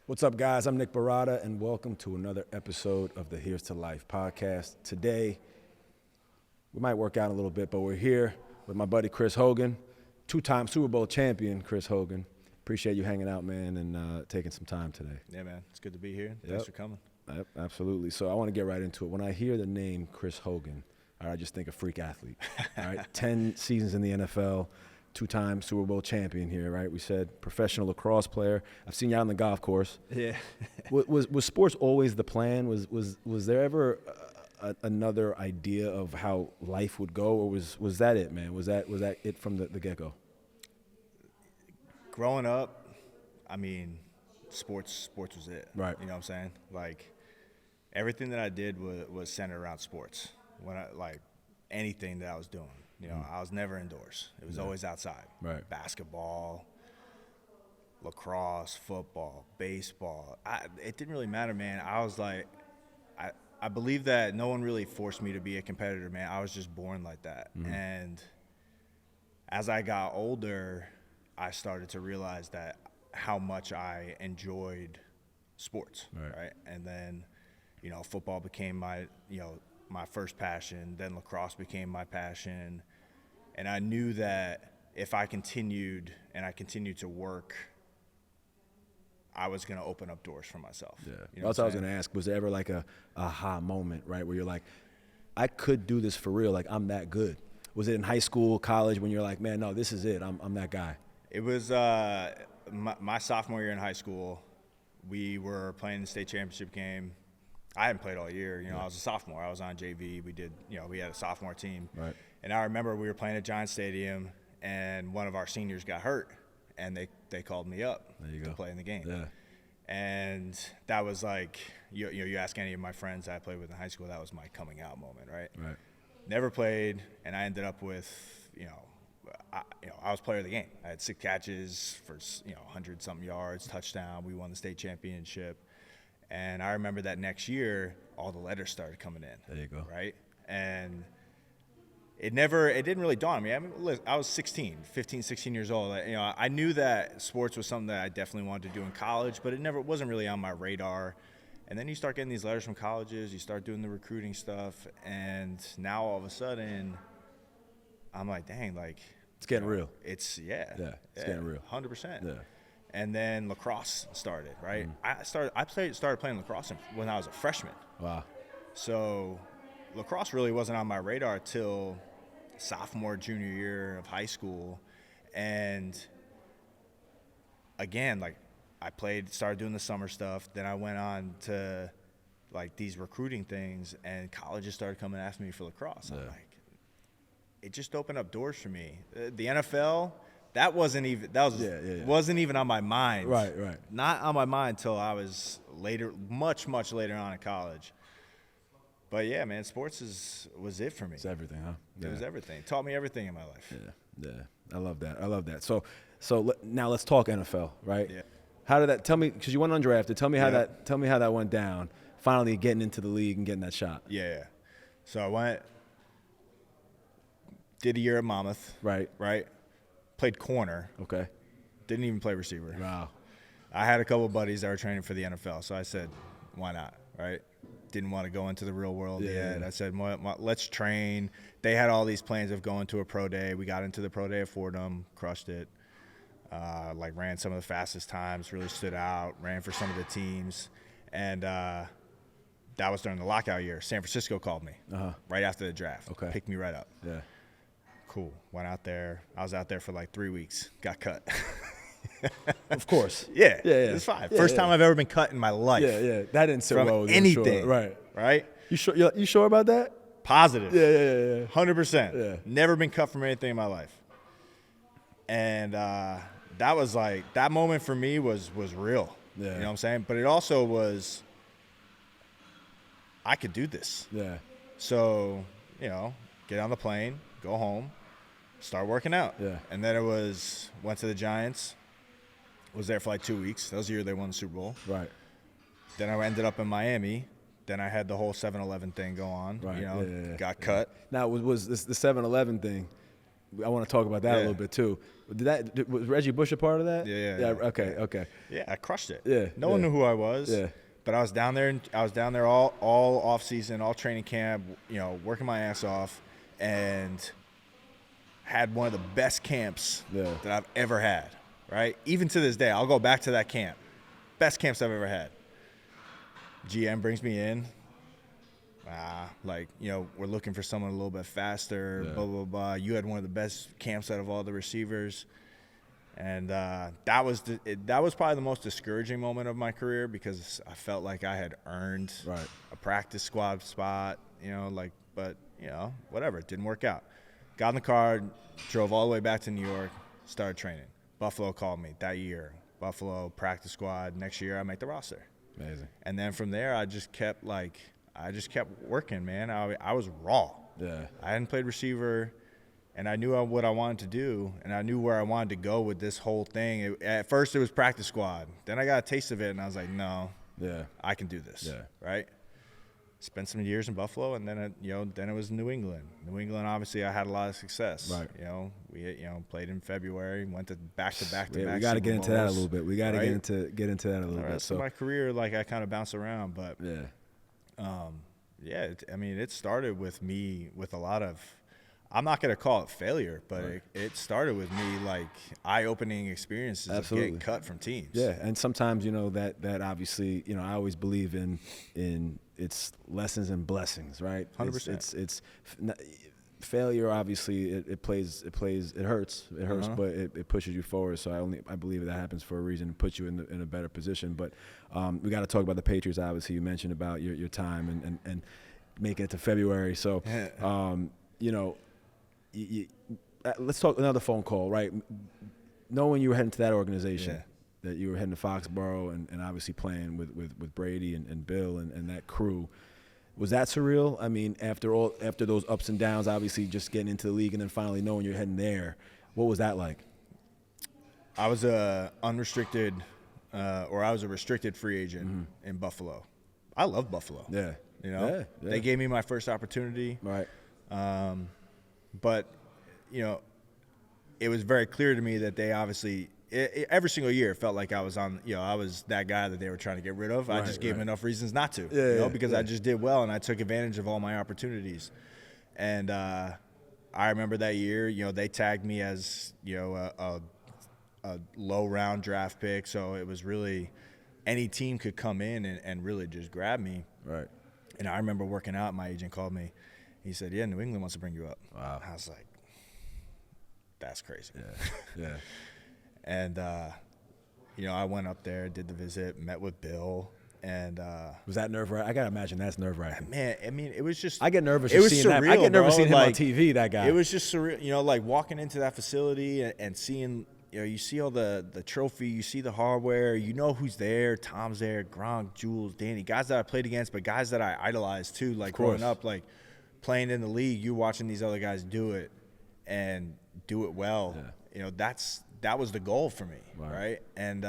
What's up, guys? I'm Nick Barada, and welcome to another episode of the Here's to Life podcast. Today, we might work out a little bit, but we're here with my buddy Chris Hogan, two-time Super Bowl champion Chris Hogan. Appreciate you hanging out, man, and taking some time today. Yeah, man. It's good to be here. Thanks for coming. Yep, absolutely. So I want to get right into it. When I hear the name Chris Hogan, I just think of freak athlete. All right, 10 seasons in the NFL. Two-time Super Bowl champion here, right? We said professional lacrosse player. I've seen you out on the golf course. Yeah. was sports always the plan? Was there ever another idea of how life would go, or was that it, man? Was that it from the get-go? Growing up, I mean, sports was it. Right. You know what I'm saying? Like, everything that I did was centered around sports. Anything that I was doing. You know, I was never indoors. It was always outside. Right. Basketball, lacrosse, football, baseball. It didn't really matter, man. I was like, I believe that no one really forced me to be a competitor, man. I was just born like that. Mm-hmm. And as I got older, I started to realize that how much I enjoyed sports, right? And then, you know, football became my first passion, then lacrosse became my passion, and I knew that if I continued to work, I was going to open up doors for myself. Yeah, you know that's what I was going to ask. Was there ever like a aha moment, right, where you're like, I could do this for real, like I'm that good? Was it in high school, college, when you're like, man, no, this is it, I'm that guy? It was my sophomore year in high school. We were playing the state championship game. I hadn't played all year. You know, I was a sophomore. I was on JV. We had a sophomore team. Right. And I remember we were playing at Giant Stadium, and one of our seniors got hurt, and they called me up to play in the game. Yeah. And that was like, you ask any of my friends that I played with in high school, that was my coming out moment, right? Right. Never played, and I ended up with, I was player of the game. I had 6 catches for 100-something yards, touchdown. We won the state championship. And I remember that next year, all the letters started coming in. There you go. Right? And it didn't really dawn on me. I mean, look, I was 15, 16 years old. I knew that sports was something that I definitely wanted to do in college, but it wasn't really on my radar. And then you start getting these letters from colleges, you start doing the recruiting stuff, and now all of a sudden, I'm like, dang, like. It's getting real. It's getting real. 100%. Yeah. And then lacrosse started, right? I started playing lacrosse when I was a freshman. Wow. So lacrosse really wasn't on my radar till sophomore, junior year of high school. And again, like started doing the summer stuff. Then I went on to like these recruiting things, and colleges started coming asking me for lacrosse. I'm like, it just opened up doors for me. The NFL, wasn't even on my mind. Right. Not on my mind till I was later, much later on in college. But yeah, man, sports was it for me. It's everything, huh? Yeah. It was everything. It taught me everything in my life. Yeah. I love that. So now let's talk NFL, right? Yeah. How did that? Tell me, because you went undrafted. Tell me how that went down. Finally getting into the league and getting that shot. Yeah. So I did a year at Monmouth. Right. Played corner. Okay. Didn't even play receiver. Wow. I had a couple of buddies that were training for the NFL, so I said, why not, right? Didn't want to go into the real world yet. I said, let's train. They had all these plans of going to a pro day. We got into the pro day at Fordham, crushed it. Ran some of the fastest times, really stood out, ran for some of the teams. And that was during the lockout year. San Francisco called me right after the draft. Okay. Picked me right up. Yeah. Cool. Went out there. I was out there for like 3 weeks. Got cut. Of course. Yeah. It's fine. First time I've ever been cut in my life. Yeah. That didn't sit from well with anything. Sure. Right. You You sure about that? Positive. Yeah. 100%. Yeah. Never been cut from anything in my life. And that was like, that moment for me was real. Yeah. You know what I'm saying? But it also was, I could do this. Yeah. So, get on the plane, go home, start working out. Yeah. And then went to the Giants, was there for like 2 weeks. That was the year they won the Super Bowl. Right. Then I ended up in Miami. Then I had the whole 7-Eleven thing go on. Right. Got cut. Now, was this the 7-Eleven thing? I want to talk about that a little bit too. Was Reggie Bush a part of that? Yeah. Okay. Yeah, I crushed it. Yeah. No one knew who I was. Yeah. But I was down there all off season, all training camp, working my ass off, and had one of the best camps that I've ever had. Right? Even to this day, I'll go back to that camp. Best camps I've ever had. GM brings me in. We're looking for someone a little bit faster, blah, blah, blah. You had one of the best camps out of all the receivers. And that was probably the most discouraging moment of my career because I felt like I had earned a practice squad spot, but whatever. It didn't work out. Got in the car, drove all the way back to New York, started training. Buffalo called me that year. Buffalo practice squad. Next year I make the roster. Amazing. And then from there I just kept working, man. I was raw. Yeah. I hadn't played receiver, and I knew what I wanted to do, and I knew where I wanted to go with this whole thing. At first it was practice squad. Then I got a taste of it, and I was like, no, I can do this. Yeah. Right? Spent some years in Buffalo, and then it was New England. New England, obviously, I had a lot of success. Right. We played in February, went to back-to-back. We got to get into that a little bit. We got to get into that a little bit. So my career, I kind of bounced around, but it started with me with a lot of. I'm not going to call it failure, but it started with me eye-opening experiences of getting cut from teams. Yeah, and sometimes that obviously I always believe in it's lessons and blessings, right? 100%. It's failure. Obviously, it hurts, but it pushes you forward. So I believe that happens for a reason, and puts you in a better position. But we got to talk about the Patriots. Obviously, you mentioned about your time and making it to February. So let's talk another phone call, right? Knowing you were heading to that organization, that you were heading to Foxborough and obviously playing with Brady and Bill and that crew, was that surreal? I mean, after those ups and downs, obviously just getting into the league and then finally knowing you're heading there, what was that like? I was a unrestricted, or I was a restricted free agent in Buffalo. I love Buffalo. Yeah. They gave me my first opportunity. Right. But, it was very clear to me that they obviously every single year it felt like I was on, I was that guy that they were trying to get rid of. I just gave them enough reasons not to, because I just did well and I took advantage of all my opportunities. And I remember that year, they tagged me as, a low round draft pick. So it was really any team could come in and really just grab me. Right. And I remember working out, my agent called me. He said, New England wants to bring you up. Wow. I was like, that's crazy. Yeah. And, I went up there, did the visit, met with Bill. And was that nerve-wracking? I got to imagine that's nerve-wracking. Man, I mean, it was just – I get nervous it was seeing surreal, that. I get nervous bro. seeing him on TV, that guy. It was just surreal. Walking into that facility and seeing – you see all the trophy, you see the hardware, you know who's there. Tom's there, Gronk, Jules, Danny, guys that I played against, but guys that I idolized too, growing up, playing in the league, you watching these other guys do it and do it well. Yeah. That was the goal for me, right? And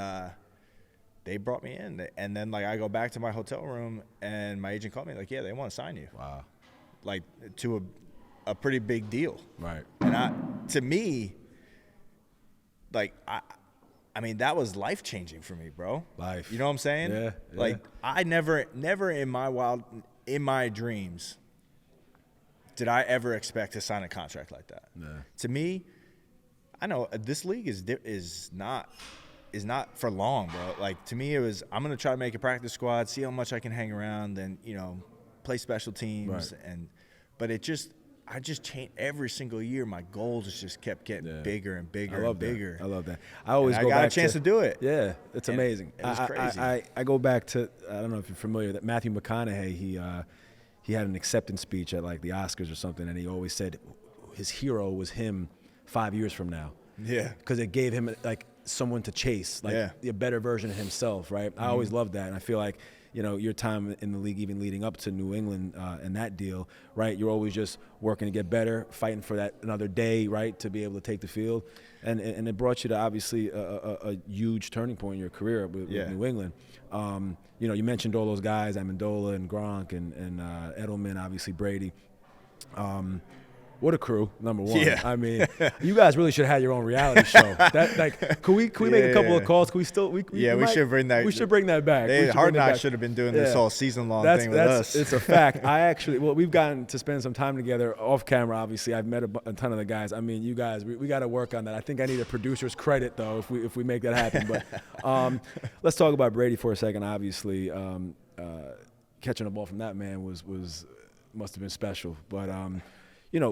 they brought me in, and then I go back to my hotel room, and my agent called me they want to sign you. Wow. To a pretty big deal. Right. And to me. I mean, that was life-changing for me, bro. Life. You know what I'm saying? Yeah. I never in my dreams did I ever expect to sign a contract like that. No. To me, I know this league is not for long, bro. To me, it was I'm gonna try to make a practice squad, see how much I can hang around, then play special teams, but I just changed every single year. My goals just kept getting bigger and bigger and bigger. I love that. I got a chance to do it. Yeah, it's amazing. It was crazy. I go back to, I don't know if you're familiar, that Matthew McConaughey, he had an acceptance speech at the Oscars or something, and he always said his hero was him 5 years from now. Yeah. Because it gave him someone to chase, a better version of himself, right? I always loved that, and I feel like, your time in the league, even leading up to New England and that deal, right? You're always just working to get better, fighting for that another day, right, to be able to take the field. And it brought you to obviously a huge turning point in your career with New England. You mentioned all those guys, Amendola and Gronk and Edelman, obviously Brady. What a crew, number one. Yeah. I mean, you guys really should have your own reality show. Could we make a couple of calls? Could we still? We should bring that. We should bring that back. Hard Knocks should have been doing this all season long thing with us. It's a fact. We've gotten to spend some time together off camera. Obviously, I've met a ton of the guys. I mean, you guys, we got to work on that. I think I need a producer's credit though if we make that happen. But let's talk about Brady for a second. Obviously, catching a ball from that man must have been special. But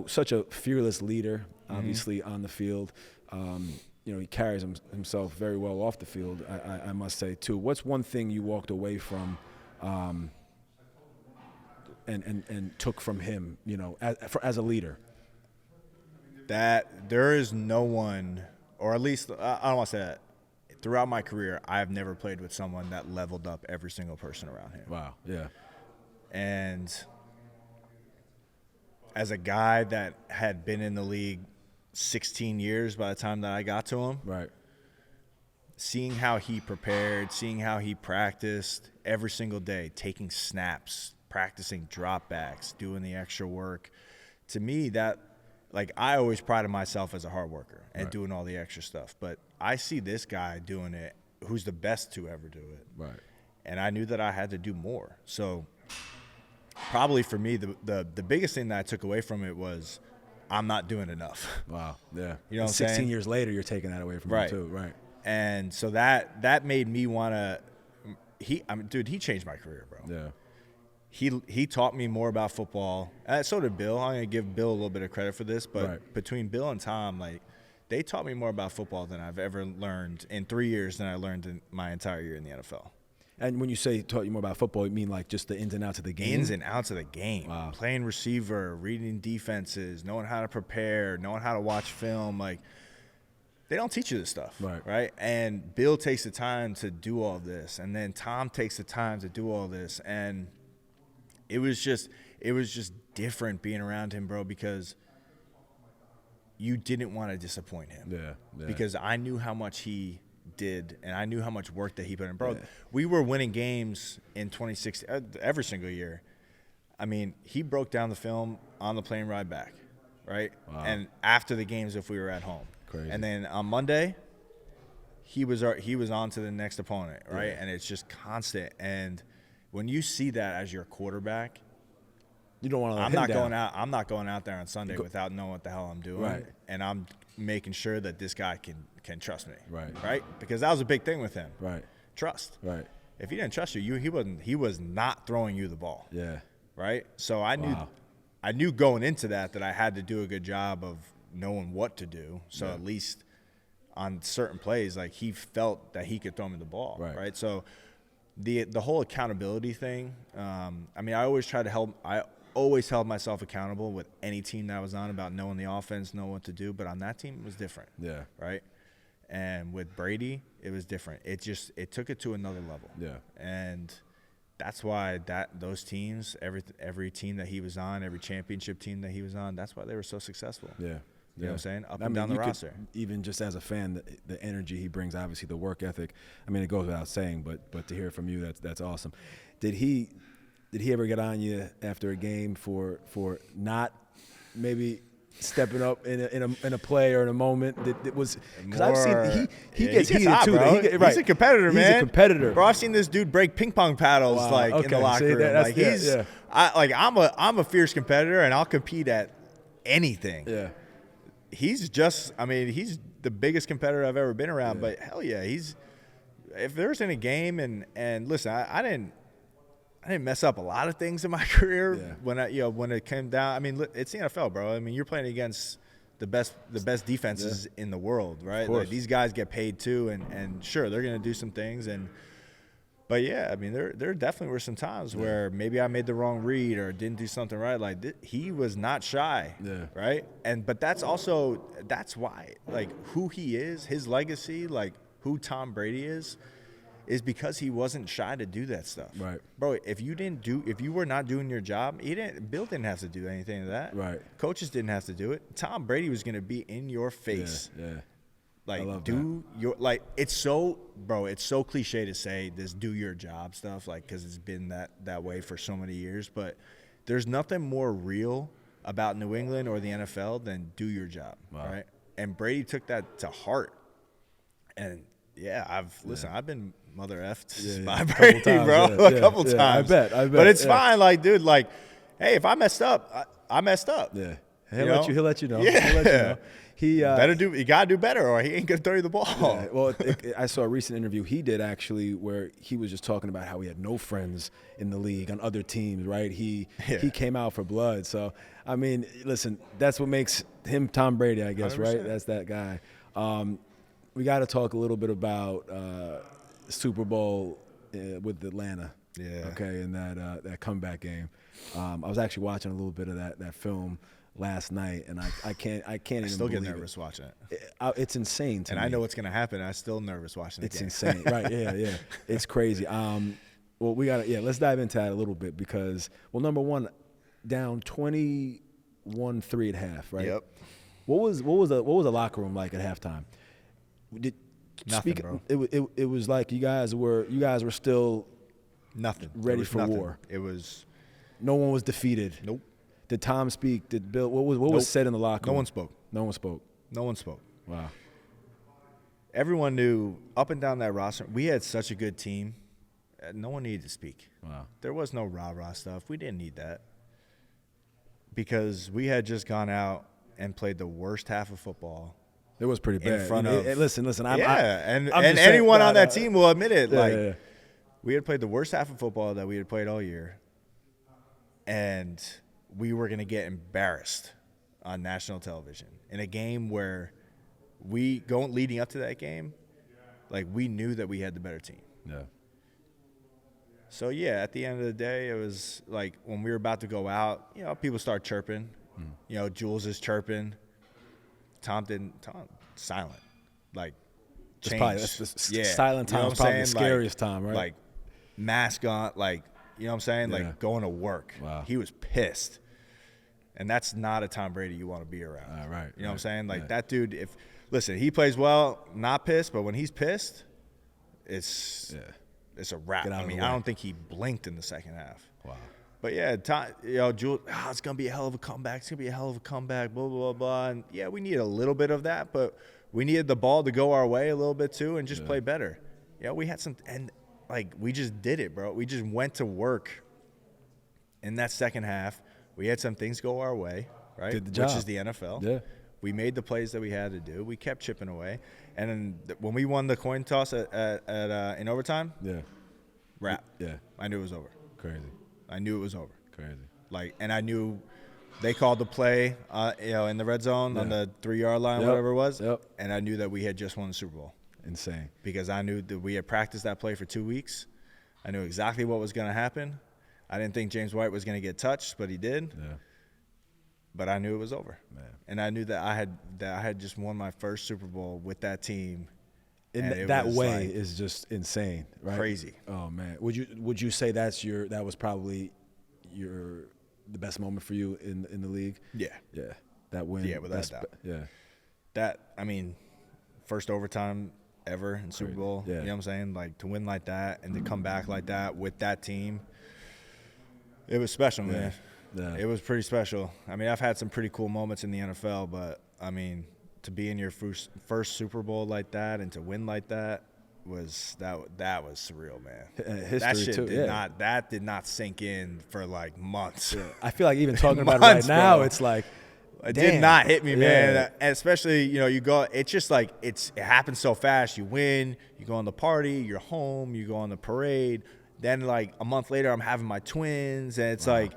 such a fearless leader, obviously on the field. He carries himself very well off the field, I must say, too. What's one thing you walked away from and took from him, as a leader? That there is no one, or at least I don't want to say that. Throughout my career, I have never played with someone that leveled up every single person around him. Wow, yeah. And as a guy that had been in the league 16 years by the time that I got to him, right, seeing how he prepared, seeing how he practiced every single day, taking snaps, practicing dropbacks, doing the extra work, to me that, I always prided myself as a hard worker and doing all the extra stuff. But I see this guy doing it who's the best to ever do it. Right. And I knew that I had to do more. So probably for me, the biggest thing that I took away from it was I'm not doing enough. Wow, yeah. You know what I'm 16 saying? years later, you're taking that away from him too, right. And so that made me want to he changed my career, bro. Yeah. He taught me more about football. So did Bill. I'm going to give Bill a little bit of credit for this, but between Bill and Tom, they taught me more about football than I've ever learned in 3 years than I learned in my entire year in the NFL. And when you say taught you more about football, you mean just the ins and outs of the game? Ins and outs of the game. Wow. Playing receiver, reading defenses, knowing how to prepare, knowing how to watch film. They don't teach you this stuff, right? And Bill takes the time to do all this, and then Tom takes the time to do all this, and it was just different being around him, bro, because you didn't want to disappoint him. Yeah. Because I knew how much he did, and I knew how much work that he put in. Bro, yeah. We were winning games in 2016 every single year. I mean, he broke down the film on the plane ride back, right? Wow. And after the games if we were at home. Crazy. And then on Monday, he was on to the next opponent, right? Yeah. And it's just constant. And when you see that as your quarterback, you don't want to let I'm him not down. going out. I'm not going out there on Sunday without knowing what the hell I'm doing, Right. and I'm making sure that this guy can trust me, right? Because that was a big thing with him, right? Trust, right? If he didn't trust you, he was not throwing you the ball, Yeah, right? So I knew going into that I had to do a good job of knowing what to do. So at least on certain plays, he felt that he could throw me the ball, right? So the whole accountability thing. I mean, I always try to help. I always held myself accountable with any team that I was on about knowing the offense, knowing what to do. But on that team, it was different. Yeah. Right. And with Brady, it was different. It took it to another level. Yeah. And that's why those teams, every team that he was on, every championship team that he was on, that's why they were so successful. Yeah. You know what I'm saying? Up and down the roster. Even just as a fan, the energy he brings, obviously the work ethic. I mean, it goes without saying, but to hear it from you, that's awesome. Did he ever get on you after a game for not maybe stepping up in a play or in a moment that was, because I've seen he gets heated hot, too. Bro. He's a competitor, man. He's a competitor, bro. I've seen this dude break ping pong paddles in the locker room. I'm a fierce competitor, and I'll compete at anything. Yeah. He's the biggest competitor I've ever been around. But hell yeah, if there's any game and listen, I didn't mess up a lot of things in my career when it came down. I mean, it's the NFL, bro. I mean, you're playing against the best defenses in the world, right? These guys get paid too, and sure, they're gonna do some things, but yeah, I mean, there definitely were some times where maybe I made the wrong read or didn't do something right. He was not shy, right? But that's why, who he is, his legacy, who Tom Brady is because he wasn't shy to do that stuff. Right. Bro, if you were not doing your job, Bill didn't have to do anything of that. Right. Coaches didn't have to do it. Tom Brady was going to be in your face. Yeah. It's so cliche to say this do your job stuff, because it's been that way for so many years, but there's nothing more real about New England or the NFL, then do your job, right? And Brady took that to heart. And I've been mother effed by Brady, bro, a couple times. I bet. But it's fine, like, dude, like, hey, if I messed up, I messed up. Yeah, he'll let you know. Yeah, he'll let you know. You gotta do better, or he ain't gonna throw you the ball. Yeah, well, I saw a recent interview he did actually where he was just talking about how he had no friends in the league on other teams. Right? He came out for blood. So I mean, listen, that's what makes him Tom Brady, I guess. 100%. Right? That's that guy. We got to talk a little bit about Super Bowl with Atlanta. Yeah. Okay, and that comeback game. I was actually watching a little bit of that film last night, and I can't even still get believe nervous watching it. It's insane to me. And I know what's gonna happen. I'm still nervous watching it. It's insane, right? Yeah. It's crazy. Well, we let's dive into that a little bit because, well, number one, down 21-3 at half, right? Yep. What was the locker room like at halftime? Nothing, bro. It was like you guys were still nothing ready for nothing. war. It was no one was defeated. Nope. Did Tom speak? Did Bill? What was said in the locker room? No one spoke. No one spoke. No one spoke. Wow. Everyone knew up and down that roster. We had such a good team. No one needed to speak. Wow. There was no rah-rah stuff. We didn't need that because we had just gone out and played the worst half of football. It was pretty bad. In front of listen. And anyone on that team will admit it. We had played the worst half of football that we had played all year, and we were going to get embarrassed on national television in a game where leading up to that game, like we knew that we had the better team. Yeah. So at the end of the day, it was like when we were about to go out, people start chirping. Jules is chirping. Tom silent, like changed. Silent time is probably the scariest time, right? Like mask on, like you know what I'm saying, like going to work. Wow. He was pissed, and that's not a Tom Brady you want to be around. Right. You know what I'm saying? Like that dude. Listen, he plays well, not pissed, but when he's pissed, it's a wrap. I mean, I don't think he blinked in the second half. Wow. But Jules, it's gonna be a hell of a comeback. It's gonna be a hell of a comeback. Blah blah blah blah. And we need a little bit of that, but we needed the ball to go our way a little bit too, and just play better. We had some, and like we just did it, bro. We just went to work. In that second half, we had some things go our way, right? Did the job. Which is the NFL. Yeah. We made the plays that we had to do. We kept chipping away, and then when we won the coin toss in overtime, wrap. Yeah. I knew it was over. Crazy. I knew it was over. Crazy. And I knew they called the play, in the red zone on the 3-yard line, whatever it was. Yep. And I knew that we had just won the Super Bowl. Insane. Because I knew that we had practiced that play for 2 weeks. I knew exactly what was going to happen. I didn't think James White was going to get touched, but he did. Yeah. But I knew it was over. Man. And I knew that I had just won my first Super Bowl with that team. And that way is just insane, right? Crazy. Oh man, would you say that was probably the best moment for you in the league? Yeah. Yeah. That win. Yeah, without a doubt. Yeah. That, I mean, first overtime ever in Super Bowl. Yeah. You know what I'm saying? Like to win like that and to come back like that with that team, it was special, man. Yeah. It was pretty special. I mean, I've had some pretty cool moments in the NFL, but I mean, to be in your first Super Bowl like that and to win like that was surreal, man. History that shit too. did not sink in for like months. Yeah. I feel like even talking about it right now, it's like it did not hit me, man. And especially, you go. It's just like it happens so fast. You win, you go on the party, you're home, you go on the parade. Then like a month later, I'm having my twins, and it's like,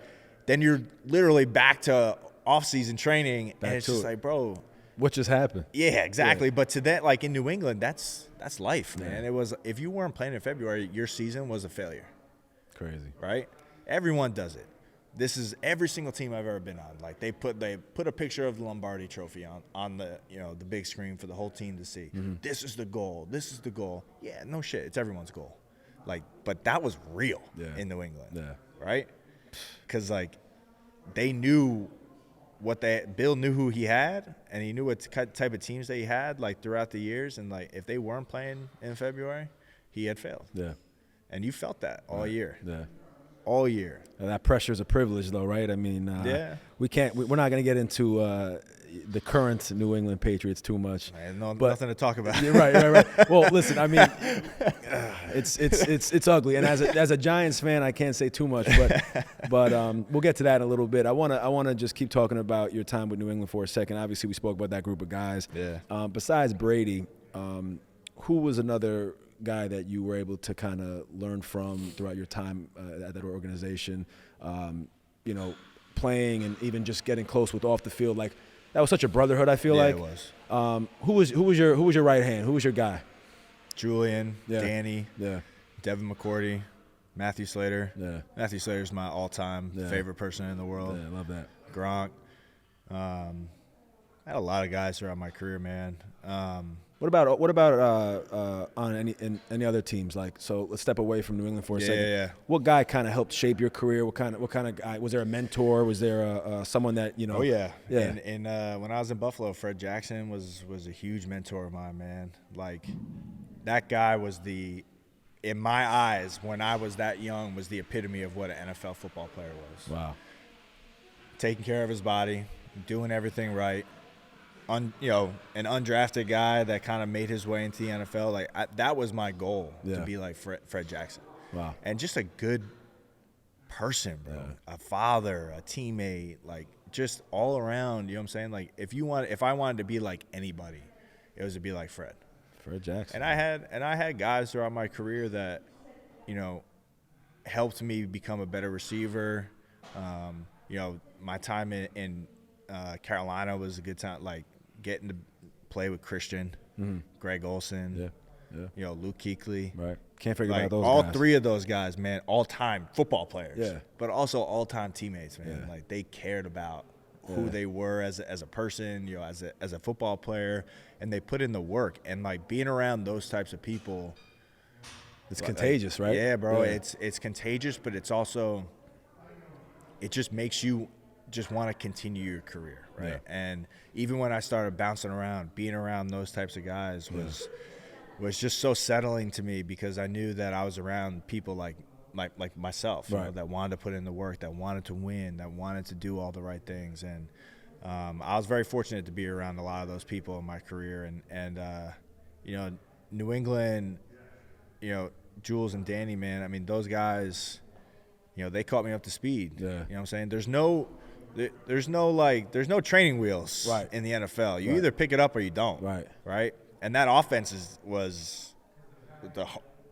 then you're literally back to off-season training, and it's just like, bro. What just happened? Yeah, exactly. Yeah. But to that, like in New England, that's life, man. It was, if you weren't playing in February, your season was a failure. Crazy, right? Everyone does it. This is every single team I've ever been on. Like they put a picture of the Lombardi Trophy on the the big screen for the whole team to see. Mm-hmm. This is the goal. This is the goal. Yeah, no shit. It's everyone's goal. Like, but that was real in New England. Yeah. Right? Because like they knew. Bill knew who he had, and he knew what type of teams that he had, like throughout the years, and like if they weren't playing in February, he had failed. Yeah, and you felt that all year. Yeah, all year. That pressure is a privilege, though, right? I mean, Yeah. we're not going to get into the current New England Patriots too much. Man, but nothing to talk about. You're right. Well, listen, I mean, it's ugly, and as a Giants fan, I can't say too much, but we'll get to that in a little bit. I wanna just keep talking about your time with New England for a second. Obviously, we spoke about that group of guys. Yeah. Besides Brady, who was another guy that you were able to kind of learn from throughout your time at that organization? Playing and even just getting close with off the field, like that was such a brotherhood. I feel like it was. Who was your right hand? Who was your guy? Julian, Yeah. Danny, Yeah, Devin McCourty, Matthew Slater. yeah, Matthew Slater's my all-time favorite person in the world. yeah. I love that. Gronk. I had a lot of guys throughout my career, man. What about on any other teams? Like, so let's step away from New England for a second. Yeah. What guy kind of helped shape your career? What kind of guy was there? A mentor? Was there someone that you know? Oh yeah. Yeah. And when I was in Buffalo, Fred Jackson was a huge mentor of mine, man. Like that guy was in my eyes when I was that young, was the epitome of what an NFL football player was. Wow. Taking care of his body, doing everything right. An undrafted guy that kind of made his way into the NFL. Like that was my goal, to be like Fred Jackson. Wow. And just a good person, bro. Yeah. A father, a teammate, like just all around. You know what I'm saying? Like if I wanted to be like anybody, it was to be like Fred. Fred Jackson. And I had guys throughout my career that, helped me become a better receiver. My time in Carolina was a good time, like getting to play with Christian, Greg Olson, Luke Kuechly. Right. Can't forget Like about those all guys. three of those guys, man, all-time football players. Yeah. But also all-time teammates, man. Yeah. Like they cared about who they were as a person, as a football player, and they put in the work. And like being around those types of people, It's contagious, right? Yeah, bro. Yeah. It's contagious, but it's also it just makes you just want to continue your career, right? Yeah. And even when I started bouncing around, being around those types of guys was just so settling to me, because I knew that I was around people like myself, Right. that wanted to put in the work, that wanted to win, that wanted to do all the right things. And I was very fortunate to be around a lot of those people in my career. And New England, Jules and Danny, man, I mean, those guys, they caught me up to speed. Yeah. You know what I'm saying? There's no training wheels Right. in the NFL. You Right. either pick it up or you don't. Right? And that offense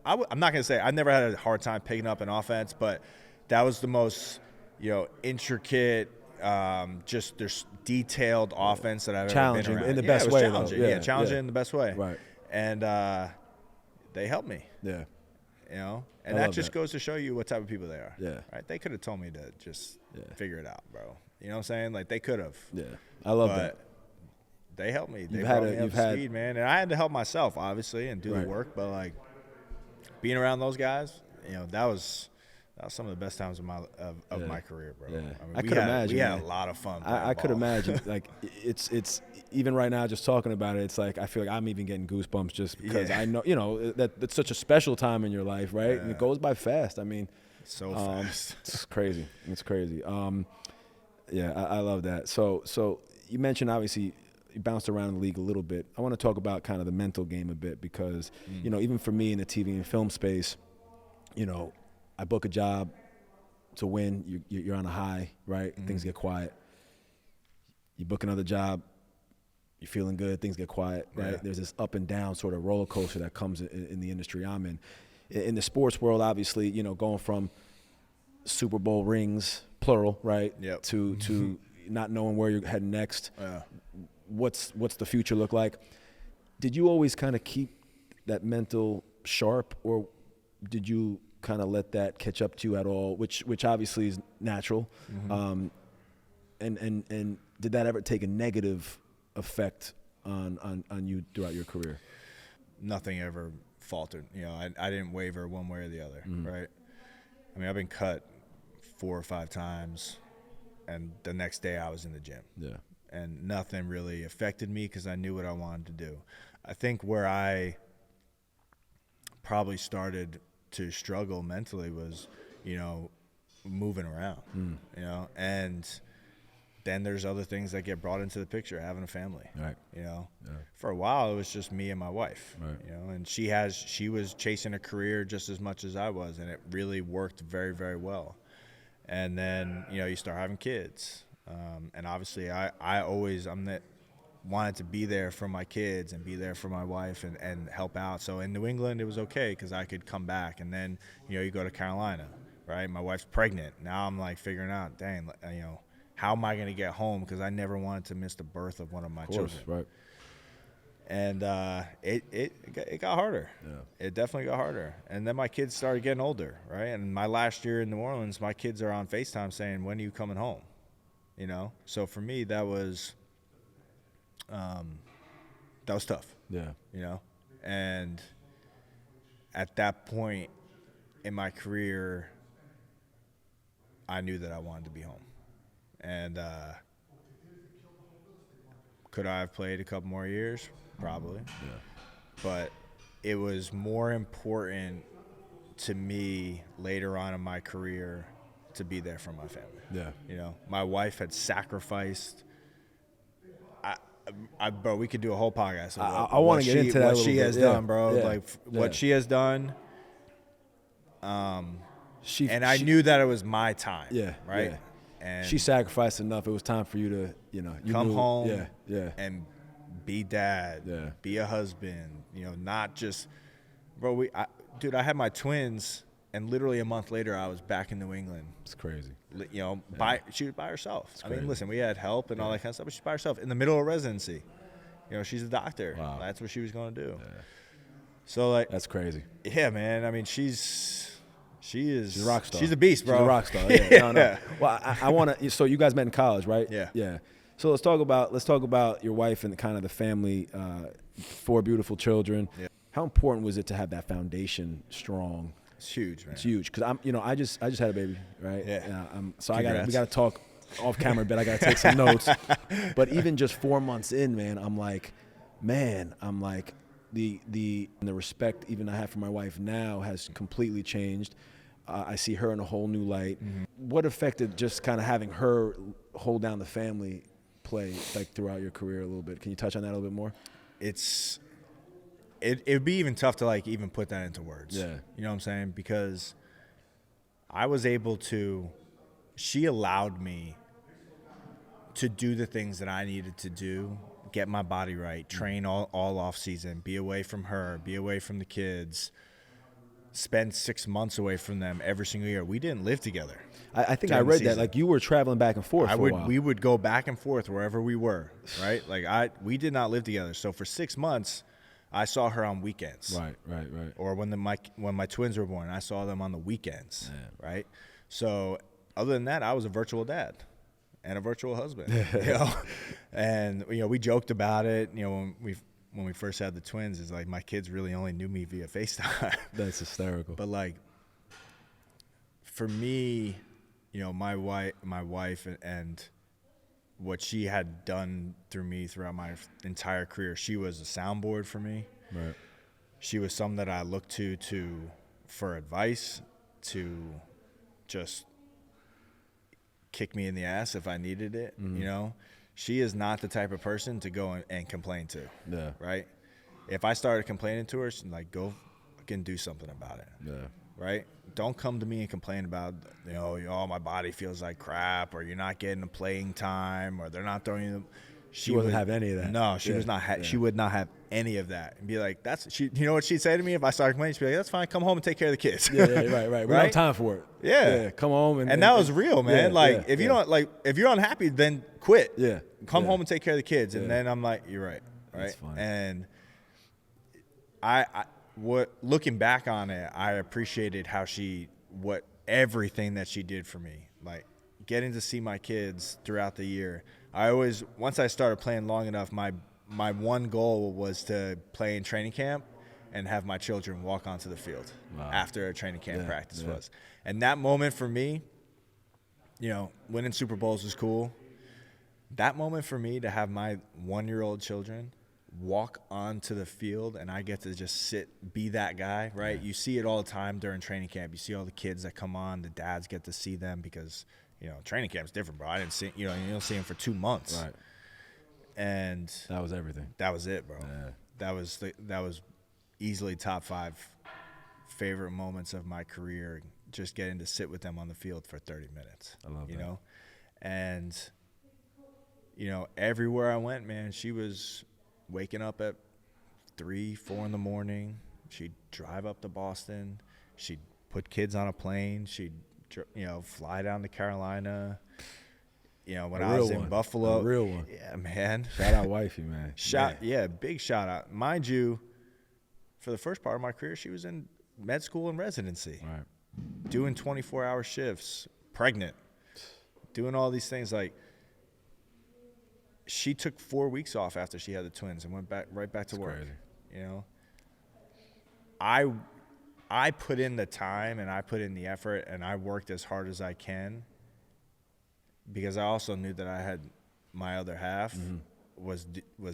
I'm not going to say I never had a hard time picking up an offense, but that was the most, intricate, just there's detailed offense that I've Challenging ever been around. in the Yeah, best it was way, though. challenging. Yeah, Yeah, challenging yeah. in the best way. Right. And they helped me. Yeah. And I that love just that. goes to show you what type of people they are. Yeah. Right? They could have told me to just Yeah. figure it out, bro. You know what I'm saying? Like, they could have. Yeah. I love But that. they helped me. They You've brought had me a- up you've to had- speed, man. And I had to help myself, obviously, and do Right. the work. But, like, being around those guys, that was some of the best times of my career, bro. Yeah. I mean, I could imagine, We had man. a lot of fun. I could ball. imagine. Like, it's even right now, just talking about it, it's like I feel like I'm even getting goosebumps just because Yeah. I know, that's such a special time in your life, right? And it goes by fast. I mean, So fast. it's crazy. It's crazy. I love that. So you mentioned, obviously, you bounced around the league a little bit. I want to talk about kind of the mental game a bit because, even for me in the TV and film space, I book a job to win. You're on a high, right? Things get quiet. You book another job, you're feeling good, things get quiet, right? Yeah. There's this up and down sort of roller coaster that comes in the industry I'm in. In the sports world, obviously, going from Super Bowl rings, plural, right, Yep. to not knowing where you're heading next. Yeah. What's the future look like? Did you always kind of keep that mental sharp, or did you kind of let that catch up to you at all? Which obviously is natural. And did that ever take a negative effect on you throughout your career? Nothing ever faltered. I didn't waver one way or the other, right? I mean, I've been cut 4 or 5 times, and the next day I was in the gym. Yeah. And nothing really affected me because I knew what I wanted to do. I think where I probably started to struggle mentally was, moving around, you know, and then there's other things that get brought into the picture, having a family, Right. you know. Yeah. For a while, it was just me and my wife, Right. you know, and she was chasing a career just as much as I was, and it really worked very, very well. And then, you know, you start having kids, and obviously I'm that wanted to be there for my kids and be there for my wife and help out. So in New England, it was okay because I could come back. And then, you know, you go to Carolina, right? My wife's pregnant. Now I'm like figuring out, dang, you know, how am I going to get home? Because I never wanted to miss the birth of one of my children. Right. And it got harder. Yeah. It definitely got harder. And then my kids started getting older, right? And my last year in New Orleans, my kids are on FaceTime saying, when are you coming home? You know? So for me, that was tough. Yeah. You know? And at that point in my career, I knew that I wanted to be home. And could I have played a couple more years? Probably. Yeah. But it was more important to me later on in my career to be there for my family. Yeah. You know, my wife had sacrificed. Bro, we could do a whole podcast. I want to get into that. What she has done, bro. Yeah. Like what she has done. I knew that it was my time. Yeah. Right. Yeah. And she sacrificed enough. It was time for you to, you know, come home. Yeah. Yeah. And be dad. Yeah. Be a husband. You know, not just, bro. I had my twins, and literally a month later, I was back in New England. It's crazy. You know, she was by herself. It's I mean, crazy. listen, we had help and all that kind of stuff, but she's by herself in the middle of residency. You know, she's a doctor. Wow. That's what she was going to do. Yeah. So, like, That's crazy. yeah, man. I mean, she's a rock star. She's a beast, bro. She's a rock star. Yeah. No. Well, I want to. So you guys met in college, right? Yeah. Yeah. So let's talk about your wife and kind of the family. 4 beautiful children. Yeah. How important was it to have that foundation strong? It's huge, man. It's huge because I just had a baby, right? Yeah. So Congrats. we got to talk off camera a bit. I got to take some notes. But even just 4 months in, man, I'm like the respect even I have for my wife now has completely changed. I see her in a whole new light. Mm-hmm. What effect did just kind of having her hold down the family play like throughout your career a little bit? Can you touch on that a little bit more? It'd be even tough to like even put that into words. Yeah. You know what I'm saying? Because I was able to, she allowed me to do the things that I needed to do, get my body right, train all off season, be away from her, be away from the kids, spend 6 months away from them every single year. We didn't live together. I think I read that. Like you were traveling back and forth for a while. We would go back and forth wherever we were, right? Like we did not live together. So for 6 months, I saw her on weekends. Right. Or when my twins were born, I saw them on the weekends, right? So other than that, I was a virtual dad and a virtual husband, you know? And, you know, we joked about it, you know, when we first had the twins, it's like my kids really only knew me via FaceTime. That's hysterical. But like, for me, you know, my wife and what she had done through me throughout my entire career, she was a soundboard for me. Right. She was someone that I looked to for advice, to just kick me in the ass if I needed it. You know, she is not the type of person to go and complain to. Yeah. Right. If I started complaining to her, she's like, go fucking do something about it. Yeah. Right? Don't come to me and complain about, you know, oh, my body feels like crap, or you're not getting the playing time, or they're not throwing you. She wouldn't have any of that. No, she was not. She would not have any of that. And be like, you know what she'd say to me if I started complaining? She'd be like, that's fine. Come home and take care of the kids. Yeah, right. We don't have time for it. Yeah. Come home and that was real, man. If you're unhappy, then quit. Yeah. Come home and take care of the kids. And then I'm like, you're right. Right. That's fine. And looking back on it, I appreciated how everything that she did for me. Like getting to see my kids throughout the year. Once I started playing long enough, my one goal was to play in training camp and have my children walk onto the field after a training camp practice was. And that moment for me, you know, winning Super Bowls was cool. That moment for me to have my 1-year-old children walk onto the field and I get to just be that guy, right? You see it all the time during training camp. You see all the kids that come on, the dads get to see them because, training camp's different, bro. I didn't see, you don't see them for 2 months. Right. And that was everything. That was it, bro. Yeah. That was easily top 5 favorite moments of my career, just getting to sit with them on the field for 30 minutes. I love that. And, everywhere I went, man, she was waking up at 3, 4 in the morning. She'd drive up to Boston. She'd put kids on a plane. She'd, fly down to Carolina. When I was in Buffalo. A real one. Yeah, man. Shout out wifey, man. Big shout out. Mind you, for the first part of my career, she was in med school and residency. Right. Doing 24-hour shifts, pregnant, doing all these things. Like, she took 4 weeks off after she had the twins and went right back to work. Crazy. I put in the time and I put in the effort and I worked as hard as I can because I also knew that I had my other half was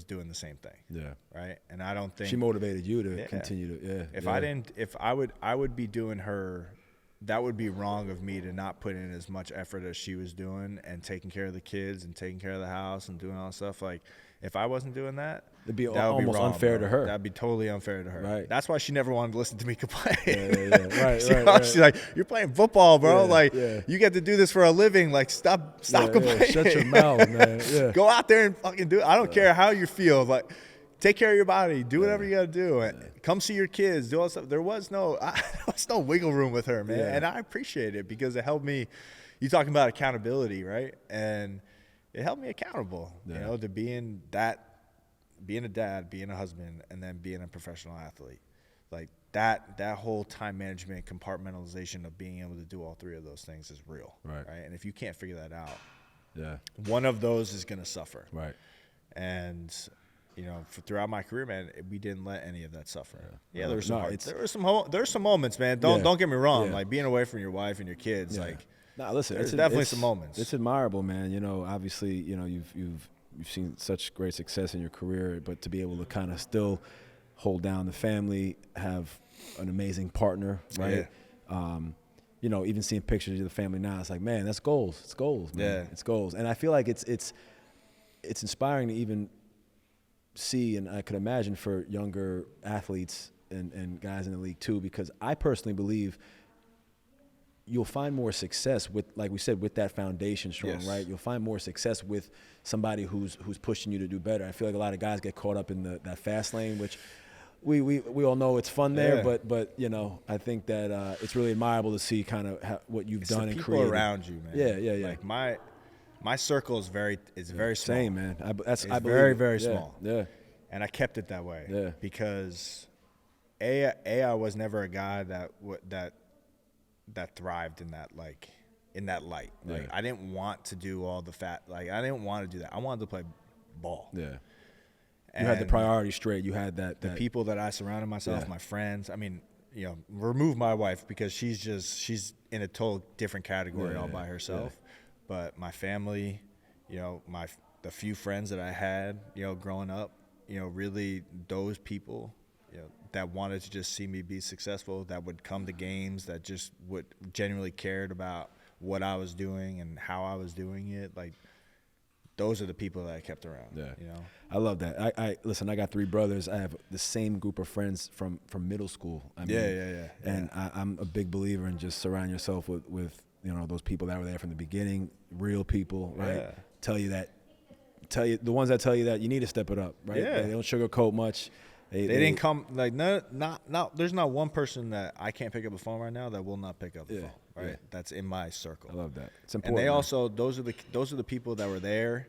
doing the same thing. Yeah. Right. And I don't think she motivated you to continue to. Yeah. If I would be doing her. That would be wrong of me to not put in as much effort as she was doing and taking care of the kids and taking care of the house and doing all that stuff. Like, if I wasn't doing that, it'd be almost unfair to her. That'd be totally unfair to her. Right. That's why she never wanted to listen to me complain. Right. She's like, "You're playing football, bro. You get to do this for a living. Like, stop complaining. Shut your mouth, man. Yeah. Go out there and fucking do it. I don't care how you feel. Like, take care of your body. Do whatever you got to do. And come see your kids. Do all stuff. There was no wiggle room with her, man. Yeah. And I appreciate it because it helped me. You talking about accountability, right? And it helped me accountable, to being a dad, being a husband, and then being a professional athlete. Like that whole time management, compartmentalization of being able to do all 3 of those things is real. Right. And if you can't figure that out, one of those is going to suffer. Right. And throughout my career, man, we didn't let any of that suffer. Yeah, there were some moments, man. Don't get me wrong. Like being away from your wife and your kids, listen, there's definitely some moments. It's admirable, man. Obviously, you've seen such great success in your career, but to be able to kind of still hold down the family, have an amazing partner, right? Yeah. Even seeing pictures of the family now, it's like, man, that's goals. It's goals, man. Yeah. It's goals, and I feel like it's inspiring to even see, and I could imagine for younger athletes and guys in the league too, because I personally believe you'll find more success with, like we said, with that foundation strong, right? You'll find more success with somebody who's pushing you to do better. I feel like a lot of guys get caught up in that fast lane, which we all know it's fun there, but I think that it's really admirable to see kind of what you've done and created. People around you, man. Yeah. Like my circle is very small. Same, man. It's very small. Yeah. And I kept it that way. Yeah. Because I was never a guy that thrived in that light. Yeah. Like I didn't want to do all the I didn't want to do that. I wanted to play ball. Yeah. You had the priority straight. You had that. The people that I surrounded myself, my friends. I mean, remove my wife because she's in a total different category all by herself. Yeah. But my family, the few friends that I had, growing up, really those people, that wanted to just see me be successful, that would come to games, that just would genuinely cared about what I was doing and how I was doing it. Like, those are the people that I kept around. Yeah. I love that. Listen, I got 3 brothers. I have the same group of friends from middle school. And I'm a big believer in just surround yourself with those people that were there from the beginning, real people, right? Yeah. The ones that tell you that you need to step it up, right? Yeah. They don't sugarcoat much. They didn't come like there's not one person that I can't pick up the phone right now that will not pick up the phone, right? Yeah. That's in my circle. I love that. It's important. And they also those are the people that were there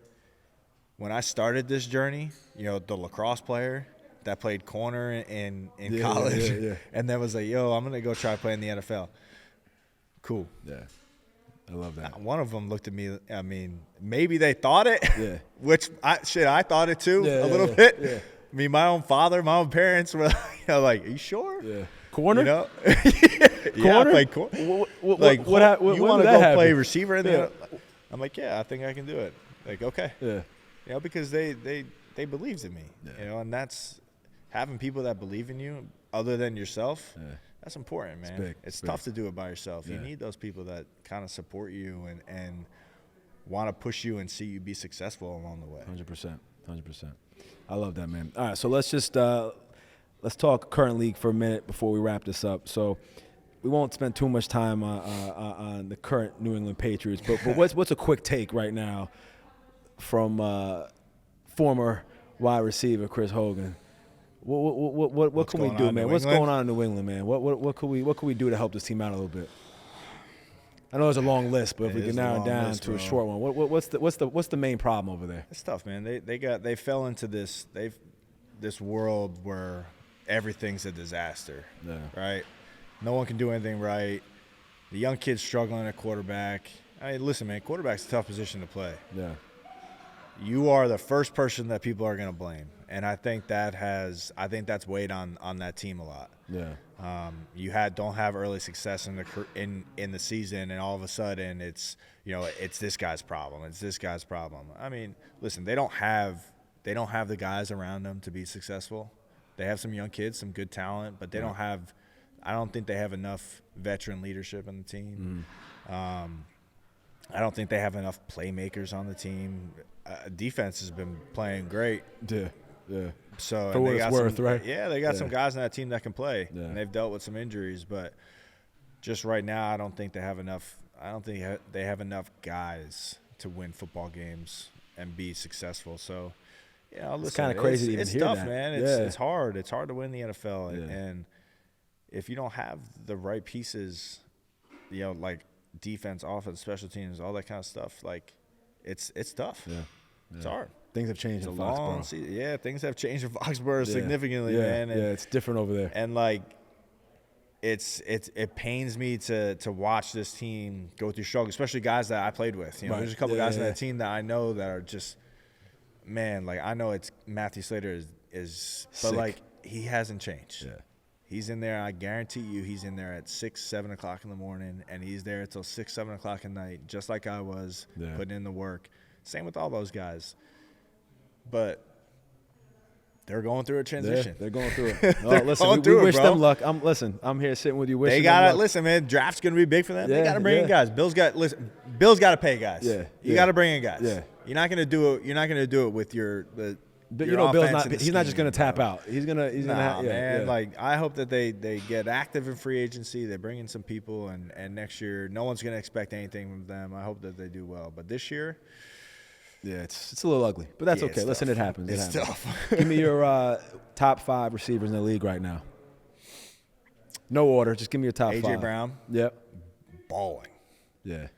when I started this journey. The lacrosse player that played corner in college, and then was like, "Yo, I'm gonna go try playing the NFL." Cool. Yeah. I love that. One of them looked at me. I mean, maybe they thought it, which I thought it too a little bit. Yeah. I mean, my own father, my own parents were like, "Are you sure?" Yeah. Corner. Corner. Yeah, I played corner. What you want to go play receiver in the? I'm like, yeah, I think I can do it. Like, okay. Yeah. Because they they believed in me. Yeah. You know, and that's having people that believe in you other than yourself. Yeah. That's important, man. It's big. It's Big. tough to do it by yourself. Yeah. You need those people that kind of support you and want to push you and see you be successful along the way. 100%. 100%. I love that, man. All right, so let's just let's talk current league for a minute before we wrap this up. So we won't spend too much time on the current New England Patriots, but what's a quick take right now from former wide receiver Chris Hogan? What can we do, man? What's going on in New England, man? What could we do to help this team out a little bit? I know it's a long list, but if we can narrow it down to a short one, what's the main problem over there? It's tough, man. They fell into this world where everything's a disaster. Yeah. Right? No one can do anything right. The young kid's struggling at quarterback. I mean, listen, man, quarterback's a tough position to play. Yeah. You are the first person that people are going to blame, and I think that's weighed on that team a lot. Yeah. You don't have early success in the season, and all of a sudden it's this guy's problem. It's this guy's problem. I mean, listen, they don't have the guys around them to be successful. They have some young kids, some good talent, but they don't have. I don't think they have enough veteran leadership on the team. I don't think they have enough playmakers on the team. Defense has been playing great. Yeah. Yeah. So for what it's worth, right? Yeah, they got some guys on that team that can play, Yeah. and they've dealt with some injuries. But just right now, I don't think they have enough. I don't think they have enough guys to win football games and be successful. So, listen, it's kind of crazy to even hear tough, that. man. It's hard. It's hard to win the NFL, and if you don't have the right pieces, like defense, offense, special teams, all that kind of stuff, like it's tough. Yeah. It's hard. Things have changed in Foxborough. Yeah, things have changed in Foxborough significantly, man. And, it's different over there. And like, it pains me to watch this team go through struggle, especially guys that I played with. There's a couple guys on that team that I know that are just, man. Like, I know it's Matthew Slater is but sick. Like, he hasn't changed. Yeah. He's in there. I guarantee you, he's in there at 6, 7 o'clock in the morning, and he's there until 6, 7 o'clock at night, just like I was, putting in the work. Same with all those guys. But they're going through a transition. They're going through it. Listen, we wish them luck. I'm here sitting with you. Wishing they gotta them luck. listen, man. Draft's gonna be big for them. Yeah, they gotta bring in guys. Bill's got to pay guys. Yeah, you gotta bring in guys. Yeah. You're not gonna do it with your. But your Bill's not. offense He's not just gonna tap out. He's gonna. Man. Yeah. Like, I hope that they get active in free agency. They bring in some people, and next year, no one's gonna expect anything from them. I hope that they do well. But this year. Yeah, it's a little ugly, but that's okay. Listen, it happens. It's tough. Give me your top 5 receivers in the league right now. No order. Just give me your top 5. A.J. Brown. Yep. Balling. Yeah.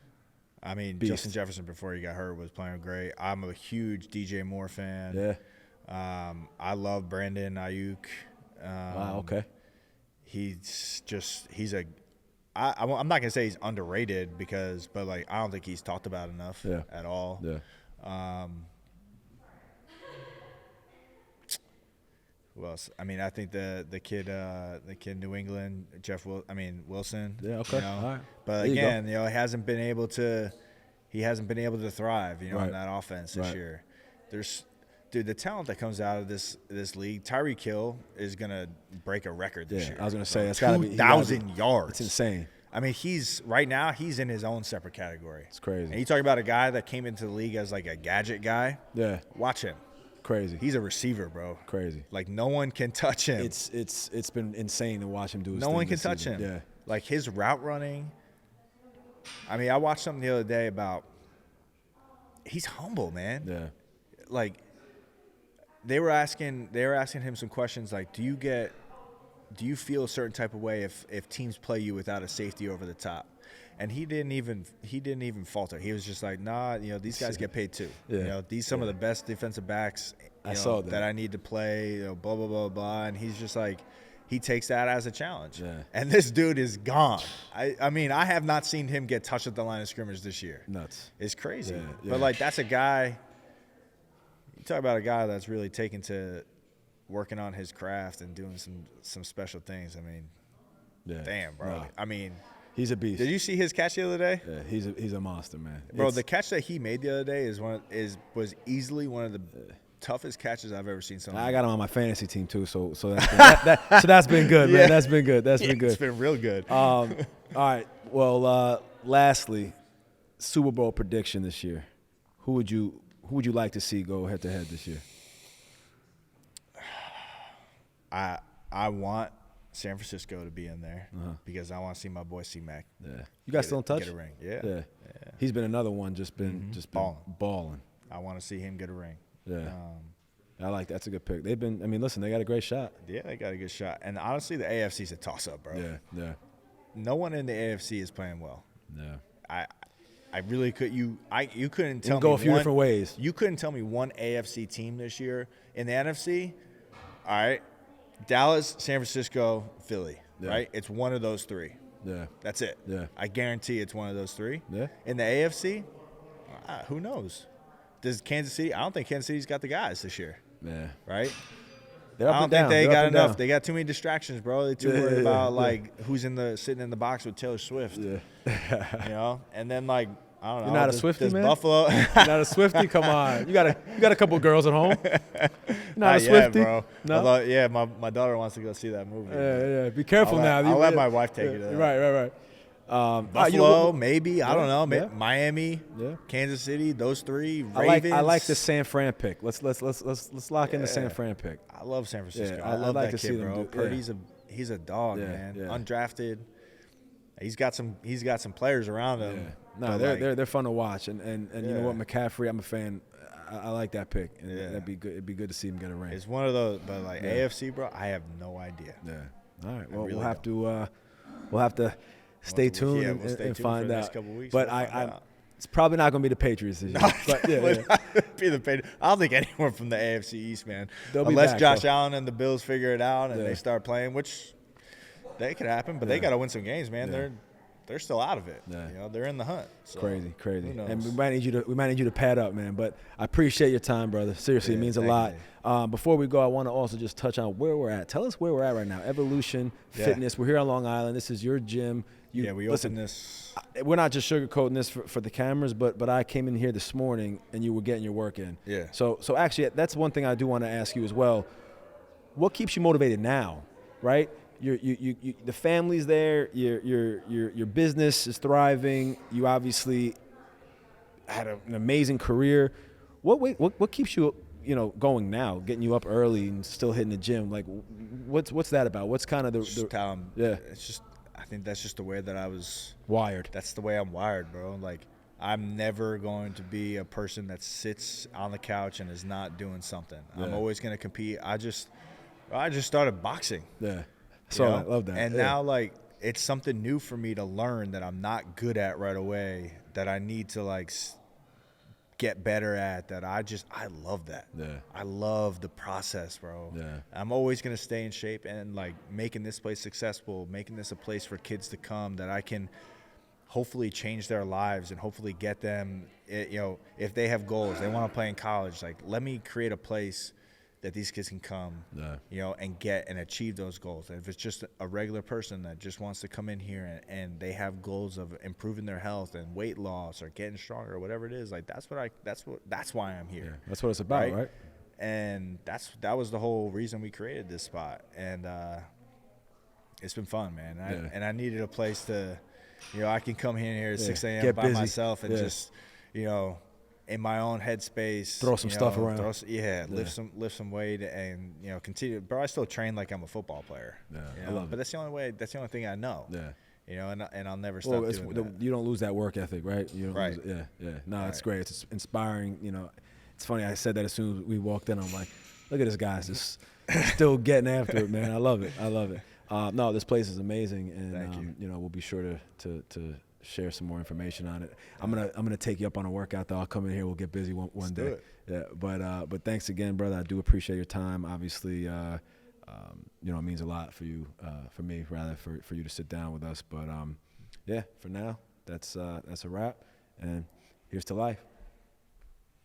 I mean, Beast. Justin Jefferson before he got hurt was playing great. I'm a huge DJ Moore fan. Yeah. I love Brandon Ayuk. Wow. Okay. I'm not gonna say he's underrated but like, I don't think he's talked about enough at all. Yeah. Who else? I mean, I think the kid New England, Wilson. Yeah. Okay. All right. But again, he hasn't been able to thrive, in that offense this year. The talent that comes out of this league, Tyreek Hill is gonna break a record this year. I was gonna say that's gotta be 2,000 yards. It's insane. I mean, right now he's in his own separate category. It's crazy. And you talk about a guy that came into the league as like a gadget guy. Yeah. Watch him. Crazy. He's a receiver, bro. Crazy. Like, no one can touch him. It's been insane to watch him do his No thing one can this touch season. him. Yeah. Like, his route running. I mean, I watched something the other day about. He's humble, man. Yeah. Like, they were asking him some questions like, do you feel a certain type of way if teams play you without a safety over the top? And he didn't even falter. He was just like, nah, these guys get paid too. Yeah. These some of the best defensive backs I saw that I need to play, blah, blah, blah, blah. And he's just like, he takes that as a challenge. Yeah. And this dude is gone. I mean, I have not seen him get touched at the line of scrimmage this year. Nuts. It's crazy. Yeah, yeah. But, like, that's a guy – you talk about a guy that's really taken to working on his craft and doing some special things. I mean, damn, bro. Nah. I mean – He's a beast. did you see his catch the other day? Yeah, he's a monster, man. Bro, the catch that he made the other day was easily one of the toughest catches I've ever seen someone. I got him on my fantasy team too, so that's been good, man. That's been good. That's been good. It's been real good. All right. Well, lastly, Super Bowl prediction this year. Who would you like to see go head to head this year? I want San Francisco to be in there because I want to see my boy C-Mac. Yeah. You guys still in touch? Get a ring. Yeah. He's been another one, just been balling. I want to see him get a ring. Yeah. I like that. That's a good pick. Listen, they got a great shot. Yeah, they got a good shot. And honestly, the AFC's a toss-up, bro. Yeah. No one in the AFC is playing well. Yeah. I really could. You couldn't tell me. Go a few different ways. You couldn't tell me one AFC team this year. In the NFC, all right, Dallas, San Francisco, Philly, right? It's one of those three. Yeah. That's it. Yeah. I guarantee it's one of those three. Yeah. In the AFC, who knows? Does Kansas City? I don't think Kansas City's got the guys this year. Yeah. Right? They're up I don't and think down. they They're got up and enough. down. They got too many distractions, bro. They're too worried about who's sitting in the box with Taylor Swift. Yeah. You know? And then I don't know. You're not a Swiftie, does man? Buffalo You're not a Swiftie? Come on. You got a couple girls at home. You're not a yet, Swiftie? bro. No. Although, my daughter wants to go see that movie. Yeah. Be careful now. I'll let my wife take you to that. Right. Buffalo, maybe. I don't know. Yeah. Miami, Kansas City, those three. Ravens. I like the San Fran pick. Let's lock in the San Fran pick. I love San Francisco. Yeah, I love like that to kid, see them bro. do- Purdy's he's a dog, man. Undrafted. He's got some players around him. Yeah. No, they're fun to watch, and you know what, McCaffrey, I'm a fan. I like that pick, and that'd be good. It'd be good to see him get a ring. It's one of those, but AFC, bro, I have no idea. Yeah. All right. Well, really we'll have to stay tuned we'll stay and tuned find for the out. next couple weeks. But We'll find out. it's probably not going to be the Patriots this year. But Be the Patriots. I don't think anyone from the AFC East, man. They'll be Unless back, Josh though. Allen and the Bills figure it out and Yeah. they start playing, which they could happen, but they got to win some games, man. Yeah. They're still out of it. Yeah. You know, they're in the hunt. So, Crazy. who knows? And we might need you to pad up, man. But I appreciate your time, brother. Seriously, it means a thank lot. Before we go, I want to also just touch on where we're at. Tell us where we're at right now. Evolution Fitness. We're here on Long Island. This is your gym. We listen, opened this. We're not just sugarcoating this for the cameras, but I came in here this morning and you were getting your work in. Yeah. So actually, that's one thing I do want to ask you as well. What keeps you motivated now, right? The family's there. Your business is thriving. You obviously had an amazing career. What keeps you going now, getting you up early and still hitting the gym? Like, what's that about? What's kind of I think that's just the way that I was wired. That's the way I'm wired, bro. Like, I'm never going to be a person that sits on the couch and is not doing something. Yeah. I'm always going to compete. I just started boxing. Yeah. So I love that. And now, like, it's something new for me to learn that I'm not good at right away, that I need to, get better at, that I love that. Yeah. I love the process, bro. Yeah. I'm always going to stay in shape and, making this place successful, making this a place for kids to come that I can hopefully change their lives and hopefully get them, if they have goals, they want to play in college, let me create a place that these kids can come, and get and achieve those goals. And if it's just a regular person that just wants to come in here and they have goals of improving their health and weight loss or getting stronger or whatever it is, that's why I'm here. Yeah, that's what it's about, right? And that was the whole reason we created this spot. And it's been fun, man. And I needed a place to, I can come in here at 6 a.m. Get by busy. myself and just, in my own headspace, Throw some stuff around. Lift some weight and continue. Bro, I still train like I'm a football player. Yeah, I love it. But that's the only way. That's the only thing I know. Yeah. And I'll never stop doing that. You don't lose that work ethic, right? You don't Right. lose it. Yeah. No, it's great. It's inspiring. It's funny. I said that as soon as we walked in. I'm like, look at this guy, just still getting after it, man. I love it. No, this place is amazing, and Thank you. We'll be sure to share some more information on it. I'm gonna take you up on a workout though. I'll come in here. We'll get busy one day. do it. Yeah, but thanks again, brother. I do appreciate your time. Obviously, it means a lot for you, for me rather, for you to sit down with us. But for now, that's a wrap. And here's to life.